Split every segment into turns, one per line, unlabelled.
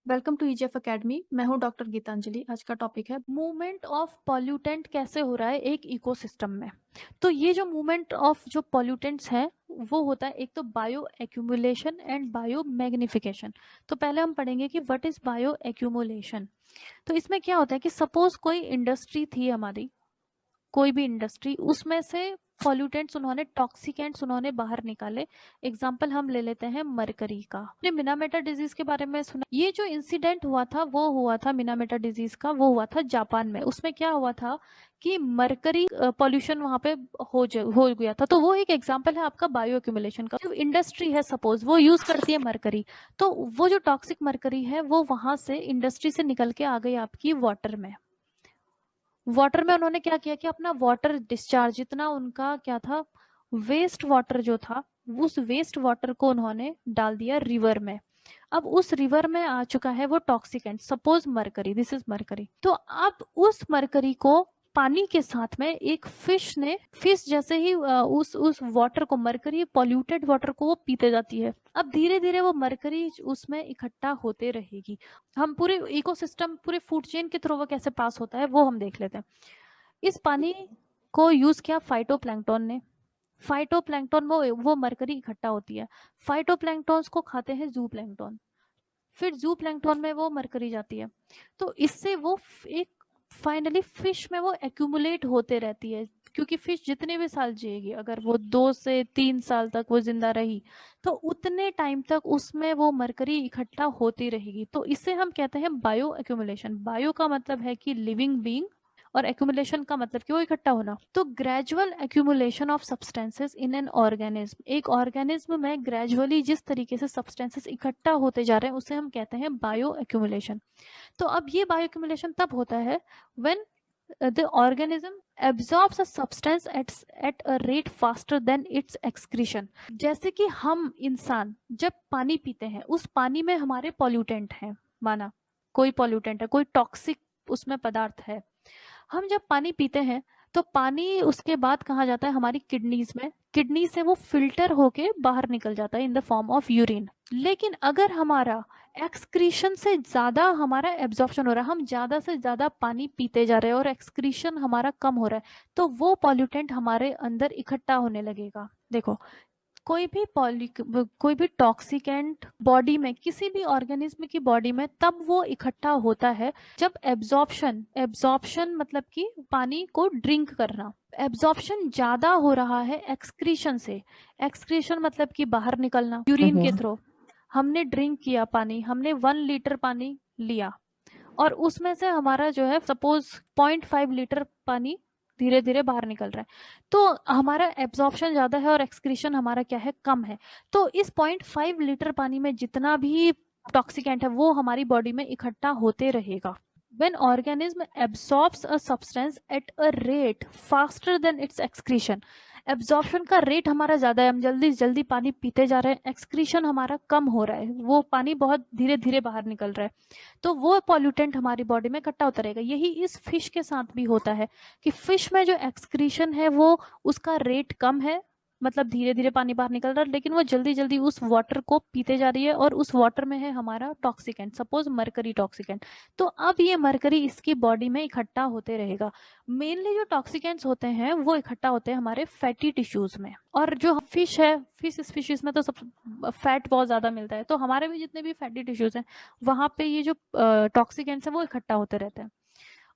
Welcome to EGF academy. मैं हूं doctor Geetanjali. आज का टॉपिक है मूवमेंट ऑफ पॉल्यूटेंट कैसे हो रहा है एक इकोसिस्टम में। तो ये जो मूवमेंट ऑफ जो पॉल्यूटेंट्स हैं वो होता है एक तो bio accumulation and bio magnification. तो पहले हम पढ़ेंगे कि व्हाट इज बायो एक्यूमुलेशन। तो इसमें क्या होता है कि सपोज कोई इंडस्ट्री थी हमारी, कोई भी इंडस्ट्री, उसमें से पॉल्यूटेंट्स उन्होंने टॉक्सिकेंट्स उन्होंने बाहर निकाले। एग्जाम्पल हम ले लेते हैं मरकरी का। आपने मिनामेटा डिजीज के बारे में सुना? ये जो इंसिडेंट हुआ था वो हुआ था मिनामेटा डिजीज का, वो हुआ था जापान में। उसमें क्या हुआ था कि मरकरी पॉल्यूशन वहां पे हो गया था। तो वो एक एग्जाम्पल है आपका बायो एक्यूमुलेशन का। जो इंडस्ट्री है सपोज वो यूज करती है मरकरी, तो वो जो टॉक्सिक मरकरी है वो वहां से इंडस्ट्री से निकल के आ गई आपकी वाटर में। वाटर में उन्होंने क्या किया कि अपना वाटर डिस्चार्ज, जितना उनका क्या था वेस्ट वाटर जो था, उस वेस्ट वाटर को उन्होंने डाल दिया रिवर में। अब उस रिवर में आ चुका है वो toxicant, suppose mercury, this is mercury. तो अब उस मरकरी को पानी के साथ में एक फिश जैसे ही उस वाटर को, मरकरी पॉल्यूटेड वाटर को वो पीते जाती है। अब धीरे धीरे वो मरकरी उसमें इकट्ठा होते रहेगी। हम पूरे इकोसिस्टम, पूरे फूड चेन के थ्रू वो कैसे पास होता है वो हम देख लेते हैं। इस पानी को यूज किया फाइटोप्लैंक्टन ने। फाइटोप्लैंक्टन में वो मरकरी इकट्ठा होती है। फाइटोप्लैंक्टन्स को खाते हैं जू प्लैंक्टन, फिर जू प्लैंक्टन में वो मरकरी जाती है। तो इससे वो एक फाइनली फिश में वो एक्यूमुलेट होते रहती है। क्योंकि फिश जितने भी साल जिएगी, अगर वो 2 से 3 साल तक वो जिंदा रही, तो उतने टाइम तक उसमें वो मरकरी इकट्ठा होती रहेगी। तो इसे हम कहते हैं बायो एक्यूमुलेशन। बायो का मतलब है कि लिविंग बीइंग, और एक्यूमुलेशन का मतलब कि वो इकट्ठा होना। तो gradual accumulation of substances in an organism, एक ऑर्गेनिज्म में ग्रेजुअली जिस तरीके से सब्सटेंसेस इकट्ठा होते जा रहे हैं उसे हम कहते हैं बायो एक्यूमुलेशन। तो अब ये बायो एक्यूमुलेशन तब होता है when the organism absorbs a substance at a rate faster than its excretion। जैसे कि हम इंसान जब पानी पीते हैं, उस पानी में हमारे पॉल्यूटेंट हैं, माना कोई पॉल्यूटेंट है, कोई टॉक्सिक उसमें पदार्थ है। हम जब पानी पीते हैं तो पानी उसके बाद कहाँ जाता है हमारी किडनीज में, किडनी से वो फिल्टर होके बाहर निकल जाता है in the form of urine. लेकिन अगर हमारा एक्सक्रीशन से ज्यादा हमारा एब्जॉर्प्शन हो रहा है, हम ज्यादा से ज्यादा पानी पीते जा रहे हैं और एक्सक्रीशन हमारा कम हो रहा है, तो वो पॉल्यूटेंट हमारे अंदर इकट्ठा होने लगेगा। देखो, कोई भी टॉक्सिकेंट बॉडी में, किसी भी ऑर्गेनिज्म की बॉडी में तब वो इकट्ठा होता है जब एब्जॉर्प्शन, एब्जॉर्प्शन मतलब कि पानी को ड्रिंक करना, एब्जॉर्प्शन ज्यादा हो रहा है एक्सक्रीशन से। एक्सक्रीशन मतलब कि बाहर निकलना यूरिन के थ्रू। हमने ड्रिंक किया पानी, हमने 1 लीटर पानी लिया और उसमें से हमारा जो है सपोज 0.5 लीटर पानी धीरे धीरे बाहर निकल रहा है, तो हमारा एब्जॉर्प्शन ज्यादा है और एक्सक्रीशन हमारा क्या है, कम है। तो इस 0.5 लीटर पानी में जितना भी टॉक्सिकेंट है वो हमारी बॉडी में इकट्ठा होते रहेगा। When organism absorbs a substance at a rate faster than its excretion, absorption का रेट हमारा ज्यादा है, हम जल्दी जल्दी पानी पीते जा रहे हैं, एक्सक्रीशन हमारा कम हो रहा है, वो पानी बहुत धीरे धीरे बाहर निकल रहा है, तो वो पॉल्यूटेंट हमारी बॉडी में इकट्ठा होता रहेगा। यही इस फिश के साथ भी होता है कि फिश में जो एक्सक्रीशन है वो उसका रेट कम है, मतलब धीरे धीरे पानी बाहर निकल रहा है, लेकिन वो जल्दी जल्दी उस वाटर को पीते जा रही है और उस वाटर में है हमारा टॉक्सिकेंट, सपोज मरकरी टॉक्सिकेंट। तो अब ये मरकरी इसकी बॉडी में इकट्ठा होते रहेगा। मेनली जो टॉक्सिकेंट्स होते हैं वो इकट्ठा होते हैं हमारे फैटी टिश्यूज में। और जो फिश है, फिश स्पीशीज में तो सब फैट बहुत ज्यादा मिलता है, तो हमारे भी जितने भी फैटी टिश्यूज हैं वहां पे ये जो टॉक्सिकेंट्स है वो इकट्ठा होते रहते हैं।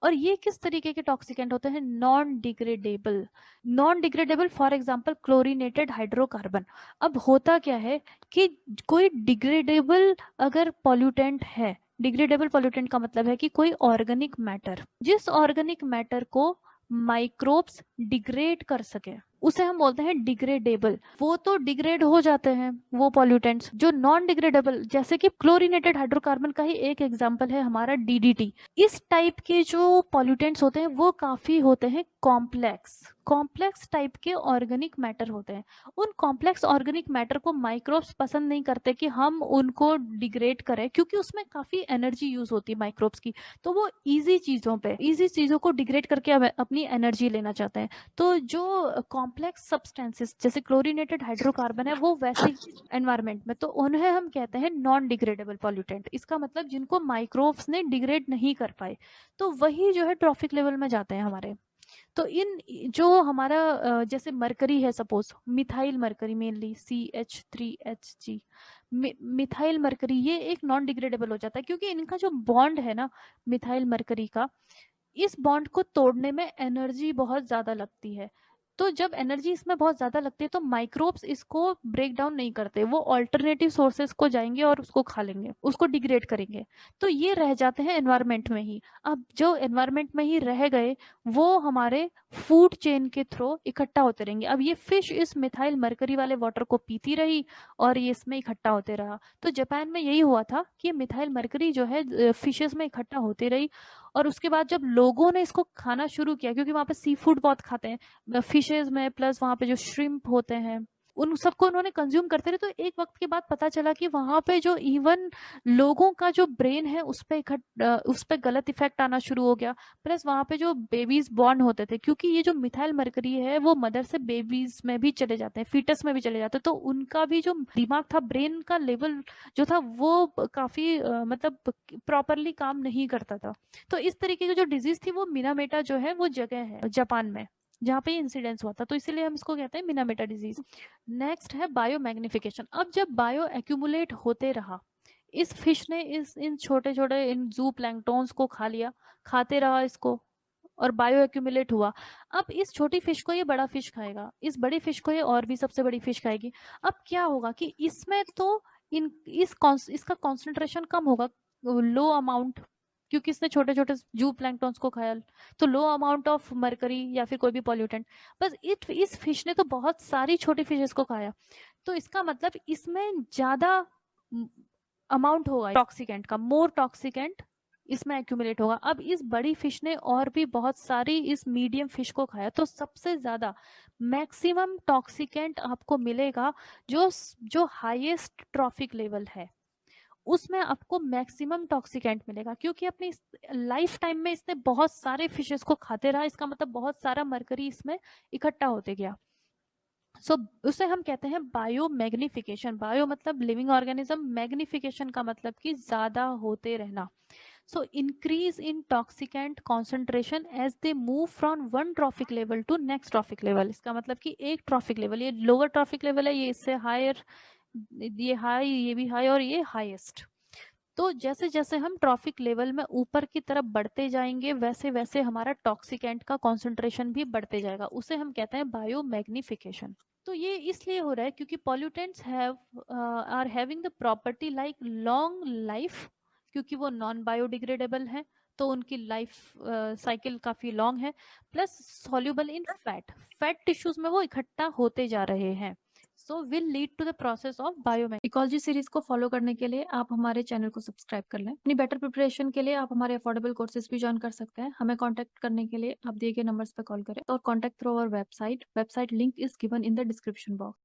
और ये किस तरीके के टॉक्सिकेंट होते हैं, non degradable. Non degradable for example chlorinated hydrocarbon. अब होता क्या है कि कोई डिग्रेडेबल अगर पॉल्यूटेंट है, डिग्रेडेबल पॉल्यूटेंट का मतलब है कि कोई ऑर्गेनिक मैटर, जिस ऑर्गेनिक मैटर को माइक्रोब्स डिग्रेड कर सके उसे हम बोलते हैं डिग्रेडेबल। वो तो डिग्रेड हो जाते हैं वो पॉल्यूटेंट्स। जो नॉन डिग्रेडेबल, जैसे कि क्लोरीनेटेड हाइड्रोकार्बन का ही एक एग्जांपल है हमारा डीडीटी। इस टाइप के जो पॉल्यूटेंट्स होते हैं वो काफी होते हैं कॉम्प्लेक्स, कॉम्प्लेक्स टाइप के ऑर्गेनिक मैटर होते हैं। उन कॉम्प्लेक्स ऑर्गेनिक मैटर को माइक्रोब्स पसंद नहीं करते कि हम उनको डिग्रेड करें, क्योंकि उसमें काफी एनर्जी यूज होती है माइक्रोब्स की। तो वो इजी चीजों को डिग्रेड करके अपनी एनर्जी लेना चाहते हैं। तो जो कॉम्प्लेक्स सब्सटेंसेस जैसे क्लोरीनेटेड हाइड्रोकार्बन है वो वैसे एनवायरमेंट में, तो उन्हें हम कहते हैं नॉन डिग्रेडेबल पॉल्यूटेंट। इसका मतलब जिनको माइक्रोब्स ने डिग्रेड नहीं कर पाए, तो वही जो है ट्रॉफिक लेवल में जाते हैं हमारे। तो इन जो हमारा जैसे मरकरी है, suppose methyl mercury, mainly CH3Hg, methyl mercury, ये एक नॉन डिग्रेडेबल हो जाता है क्योंकि इनका जो बॉन्ड है ना मिथाइल मरकरी का, इस बॉन्ड को तोड़ने में एनर्जी बहुत ज्यादा लगती है। तो जब एनर्जी इसमें बहुत ज्यादा लगती है तो माइक्रोब्स इसको ब्रेक डाउन नहीं करते, वो ऑल्टरनेटिव सोर्सेस को जाएंगे और उसको खा लेंगे, उसको डिग्रेड करेंगे, तो ये रह जाते हैं एनवायरमेंट में ही। अब जो एनवायरमेंट में ही रह गए वो हमारे फूड चेन के थ्रू इकट्ठा होते रहेंगे। अब ये फिश इस मिथाइल मरकरी वाले वाटर को पीती रही और ये इसमें इकट्ठा होते रहा। तो जापान में यही हुआ था कि मिथाइल मरकरी जो है फिशेस में इकट्ठा होती रही, और उसके बाद जब लोगों ने इसको खाना शुरू किया, क्योंकि वहां पे सी फूड बहुत खाते हैं फिशेज में, प्लस वहां पे जो श्रिम्प होते हैं उन सबको उन्होंने कंज्यूम करते रहे, तो एक वक्त के बाद पता चला कि वहां पे जो इवन लोगों का जो ब्रेन है उस पे गलत इफेक्ट आना शुरू हो गया। प्लस वहां पे जो बेबीज बॉर्न होते थे, क्योंकि ये जो मिथाइल मरकरी है वो मदर से बेबीज में भी चले जाते हैं, फीटस में भी चले जाते हैं, तो उनका भी जो दिमाग था, ब्रेन का लेवल जो था वो काफी मतलब प्रॉपरली काम नहीं करता था। तो इस तरीके की जो डिजीज थी वो मिनामेटा जो है वो जगह है जापान में जहाँ पे इंसिडेंस हुआ था, तो इसीलिए हम इसको कहते हैं मिनामेटा डिजीज। नेक्स्ट है बायो मैग्निफिकेशन। अब जब बायो एक्यूमुलेट होते रहा, इस फिश ने इस इन छोटे छोटे इन जू प्लैंक्टॉन्स को खा लिया, खाते रहा इसको, और बायो एक्यूमुलेट हुआ। अब इस छोटी फिश को ये बड़ा फिश खाएगा, इस बड़ी फिश को ये और भी सबसे बड़ी फिश खाएगी। अब क्या होगा कि इसमें तो इसका कॉन्सेंट्रेशन कम होगा, लो अमाउंट, क्योंकि इसने छोटे छोटे जू प्लैंक्टॉन्स को खाया, तो लो अमाउंट ऑफ मरकरी या फिर कोई भी पॉल्यूटेंट। बस इस फिश ने तो बहुत सारी छोटी फिशेस को खाया, तो इसका मतलब इसमें ज्यादा अमाउंट होगा टॉक्सिकेंट का, मोर टॉक्सिकेंट इसमें एक्यूमुलेट होगा। अब इस बड़ी फिश ने और भी बहुत सारी इस मीडियम फिश को खाया, तो सबसे ज्यादा मैक्सिमम टॉक्सिकेंट आपको मिलेगा जो जो हाईएस्ट ट्रॉफिक लेवल है, उसमें आपको मैक्सिमम टॉक्सिकेंट मिलेगा, क्योंकि अपनी लाइफ टाइम में इसने बहुत सारे फिशेस को खाते रहा, इसका मतलब बहुत सारा मरकरी इसमें इकट्ठा होते गया। सो उसे हम कहते हैं बायो मैग्निफिकेशन। बायो मतलब लिविंग ऑर्गेनिज्म, मैग्निफिकेशन का मतलब कि ज्यादा होते रहना। So increase in toxicant concentration as they move from one trophic level to next trophic level. इसका मतलब कि एक ट्रॉफिक लेवल, ये लोअर ट्रॉफिक लेवल है, ये इससे हायर, ये हाई, ये भी हाई, और ये हाईएस्ट। तो जैसे जैसे हम ट्रॉफिक लेवल में ऊपर की तरफ बढ़ते जाएंगे वैसे वैसे हमारा टॉक्सिकेंट का कॉन्सेंट्रेशन भी बढ़ते जाएगा, उसे हम कहते हैं बायो मैग्निफिकेशन। तो ये इसलिए हो रहा है क्योंकि pollutants have are having the property like long life, क्योंकि वो नॉन बायोडिग्रेडेबल है, तो उनकी लाइफ साइकिल काफी लॉन्ग है। Plus soluble in fat, fat tissues में वो इकट्ठा होते जा रहे हैं, so will lead to the process of बायोमेक। इकोलॉजी सीरीज को फॉलो करने के लिए आप हमारे चैनल को सब्सक्राइब कर लें। अपनी बेटर प्रिपरेशन के लिए आप हमारे अफोर्डेबल कोर्सेज भी ज्वाइन कर सकते हैं। हमें कांटेक्ट करने के लिए आप दिए गए नंबर्स पर कॉल करें और contact through our website link is given in the description box.